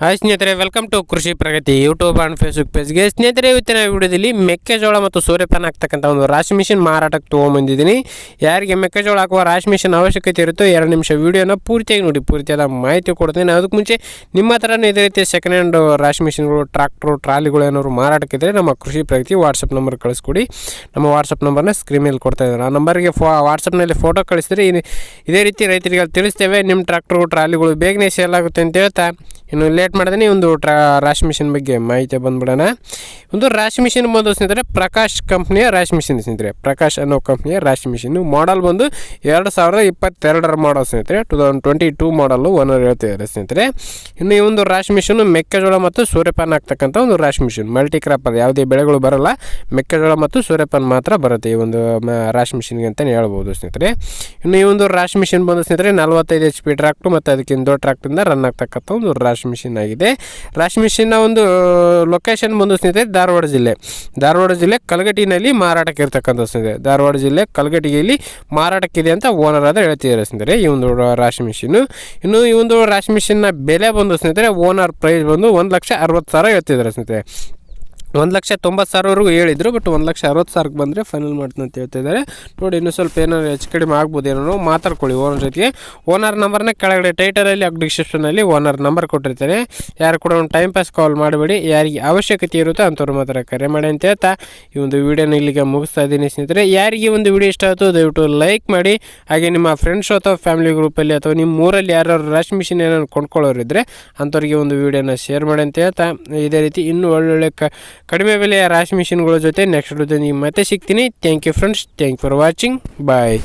Hi ಸ್ನೇಹಿತರೆ, welcome to ಕೃಷಿ ಪ್ರಗತಿ YouTube and Facebook ಪೇಜ್ಗೆ. ಸ್ನೇಹಿತರೆ, ಇವತ್ತಿನ ವಿಡಿಯೋದಲ್ಲಿ ಮೆಕ್ಕೆಜೋಳ ಮತ್ತು ಸೂರ್ಯಪಾನ ಹಾಕ್ತಕ್ಕಂಥ ಒಂದು ರಾಶಿ ಮಿಷಿನ್ ಮಾರಾಟಕ್ಕೆ ತೊಗೊಂಬಂದಿದ್ದೀನಿ. ಯಾರಿಗೆ ಮೆಕ್ಕೆಜೋಳ ಹಾಕುವ ರಾಶಿ ಮಿಷಿನ್ ಅವಶ್ಯಕತೆ ಇರುತ್ತೋ 2 ನಿಮಿಷ ವೀಡಿಯೋನ ಪೂರ್ತಿಯಾಗಿ ನೋಡಿ, ಪೂರ್ತಿಯಾದ ಮಾಹಿತಿ ಕೊಡ್ತೀನಿ. ಅದಕ್ಕೆ ಮುಂಚೆ ನಿಮ್ಮ ಹತ್ರನೇ ಇದೇ ರೀತಿ ಸೆಕೆಂಡ್ ಹ್ಯಾಂಡ್ ರಾಶಿ ಮಿಷಿನ್ಗಳು, ಟ್ರಾಕ್ಟ್ರು, ಟ್ರಾಲಿಗಳು ಏನಾದ್ರು ಮಾರಾಟಕ್ಕಿದ್ದರೆ ನಮ್ಮ ಕೃಷಿ ಪ್ರಗತಿ ವಾಟ್ಸಪ್ ನಂಬರ್ ಕಳಿಸ್ಕೊಡಿ. ನಮ್ಮ ವಾಟ್ಸಪ್ ನಂಬರ್ನ ಸ್ಕ್ರೀನ್ ಮೇಲೆ ಕೊಡ್ತಾ ಇದ್ದಾರೆ. ಆ ನಂಬರ್ಗೆ ವಾಟ್ಸಪ್ನಲ್ಲಿ ಫೋಟೋ ಕಳಿಸಿದ್ರೆ ಇದೇ ರೀತಿ ರೈತರಿಗೆ ತಿಳಿಸ್ತೇವೆ. ನಿಮ್ಮ ಟ್ರಾಕ್ಟ್ರು, ಟ್ರಾಲಿಗಳು ಬೇಗನೆ ಸೇಲ್ ಆಗುತ್ತೆ ಅಂತ ಹೇಳ್ತಾ ಇನ್ನು ಲೇಟ್ ಮಾಡಿದ್ರೆ ಒಂದು ರಾಶಿ ಮಿಷಿನ್ ಬಗ್ಗೆ ಮಾಹಿತಿ ಬಂದ್ಬಿಡೋಣ. ಒಂದು ರಾಶಿ ಮಿಷಿನ್ ಬಂದು ಸ್ನೇಹಿತರೆ ಪ್ರಕಾಶ್ ಕಂಪ್ನಿಯ ರಾಶಿ ಮಿಷಿನ್ ಸ್ನೇಹಿತರೆ. ಪ್ರಕಾಶ್ ಅನ್ನೋ ಕಂಪ್ನಿಯ ರಾಶಿ ಮಿಷಿನ್ ಮಾಡಲ್ ಬಂದು 2022 ಮಾಡಲ್ ಸ್ನೇಹಿತರೆ. 2022 ಮಾಡಲು ಓನರ್ ಹೇಳ್ತಿದ್ದಾರೆ ಸ್ನೇಹಿತರೆ. ಇನ್ನು ಈ ಒಂದು ರಾಶಿ ಮಿಷಿನ್ ಮೆಕ್ಕೆಜೋಳ ಮತ್ತು ಸೂರ್ಯಪಾನ ಹಾಕ್ತಕ್ಕಂಥ ಒಂದು ರಾಶಿ ಮಿಷಿನ್. ಮಲ್ಟಿ ಕ್ರಾಪ್ ಅದು, ಯಾವುದೇ ಬೆಳೆಗಳು ಬರೋಲ್ಲ, ಮೆಕ್ಕೆಜೋಳ ಮತ್ತು ಸೂರ್ಯಪಾನ ಮಾತ್ರ ಬರುತ್ತೆ ಈ ಒಂದು ರಾಶಿ ಮಿಷಿನ್ಗೆ ಅಂತಲೇ ಹೇಳ್ಬೋದು ಸ್ನೇಹಿತರೆ. ಇನ್ನು ಈ ಒಂದು ರಾಶಿ ಮಿಷಿನ್ ಬಂದು ಸ್ನೇಹಿತರೆ 45 HP ಟ್ರಾಕ್ಟರ್ ಮತ್ತು ಅದಕ್ಕಿಂತ ದೊಡ್ಡ ಟ್ರಾಕ್ಟರಿಂದ ರನ್ ಆಗ್ತಕ್ಕಂಥ ಒಂದು ರಾಶಿ ಮಿಷಿನ್ ಆಗಿದೆ. ರಾಶಿ ಮಿಷಿನ್ನ ಒಂದು ಲೊಕೇಶನ್ ಬಂದು ಸ್ನೇಹಿತರೆ ಧಾರವಾಡ ಜಿಲ್ಲೆ ಕಲಘಟಿನಲ್ಲಿ ಮಾರಾಟಕ್ಕೆ ಇರ್ತಕ್ಕಂಥ ಸ್ನೇಹಿತರೆ. ಧಾರವಾಡ ಜಿಲ್ಲೆ ಕಲಘಟಿಯಲ್ಲಿ ಮಾರಾಟಕ್ಕಿದೆ ಅಂತ ಓನರ್ ಆದ ಹೇಳ್ತಿದ್ದಾರೆ ಸ್ನೇಹಿತರೆ ಈ ಒಂದು ರಾಶಿ ಮಿಷಿನ್. ಇನ್ನು ಈ ಒಂದು ರಾಶಿ ಮಿಷಿನ್ನ ಬೆಲೆ ಬಂದು ಸ್ನೇಹಿತರೆ ಓನರ್ ಪ್ರೈಸ್ ಬಂದು 1,60,000 ಹೇಳ್ತಿದ್ದಾರೆ ಸ್ನೇಹಿತರೆ. 1,90,000 ಹೇಳಿದ್ರು, ಬಟ್ 1,60,000 ಬಂದರೆ ಫೈನಲ್ ಮಾಡ್ತೀನಿ ಅಂತ ಹೇಳ್ತಿದ್ದಾರೆ. ನೋಡಿ, ಇನ್ನೂ ಸ್ವಲ್ಪ ಏನಾದ್ರು ಹೆಚ್ಚು ಕಡಿಮೆ ಆಗ್ಬೋದು, ಏನೋ ಮಾತಾಡ್ಕೊಳ್ಳಿ ಓನರ್ ಜೊತೆಗೆ. ಓನರ್ ನಂಬರ್ನ ಕೆಳಗಡೆ ಟೈಟಲಲ್ಲಿ ಹಾಗೂ ಡಿಸ್ಕ್ರಿಪ್ಷನಲ್ಲಿ ಓನರ್ ನಂಬರ್ ಕೊಟ್ಟಿರ್ತಾರೆ. ಯಾರು ಕೂಡ ಒಂದು ಟೈಮ್ ಪಾಸ್ ಕಾಲ್ ಮಾಡಬೇಡಿ, ಯಾರಿಗೆ ಅವಶ್ಯಕತೆ ಇರುತ್ತೋ ಅಂಥವ್ರು ಮಾತ್ರ ಕರೆ ಮಾಡಿ ಅಂತ ಹೇಳ್ತಾ ಈ ಒಂದು ವಿಡಿಯೋನ ಇಲ್ಲಿಗೆ ಮುಗಿಸ್ತಾ ಇದ್ದೀನಿ ಸ್ನೇಹಿತರೆ. ಯಾರಿಗೆ ಒಂದು ವಿಡಿಯೋ ಇಷ್ಟ ಆಯಿತು ದಯವಿಟ್ಟು ಲೈಕ್ ಮಾಡಿ. ಹಾಗೆ ನಿಮ್ಮ ಫ್ರೆಂಡ್ಸ್ ಅಥವಾ ಫ್ಯಾಮಿಲಿ ಗ್ರೂಪಲ್ಲಿ ಅಥವಾ ನಿಮ್ಮ ಊರಲ್ಲಿ ಯಾರು ರಾಶಿ ಮಿಷಿನ್ ಏನಾದ್ರು ಕೊಂಡ್ಕೊಳ್ಳೋರಿದ್ದರೆ ಅಂಥವ್ರಿಗೆ ಒಂದು ವಿಡಿಯೋನ ಶೇರ್ ಮಾಡಿ ಅಂತ ಹೇಳ್ತಾ ಇದೇ ರೀತಿ ಇನ್ನೂ ಒಳ್ಳೊಳ್ಳೆ ಕಡಿಮೆ ಬೆಲೆಯ ರಾಶಿ ಮಿಷಿನ್ಗಳ ಜೊತೆ ನೆಕ್ಸ್ಟ್ ವಿಡಿಯೋದಲ್ಲಿ ಮತ್ತೆ ಸಿಗ್ತೀನಿ. Thank you friends, thank for watching, bye.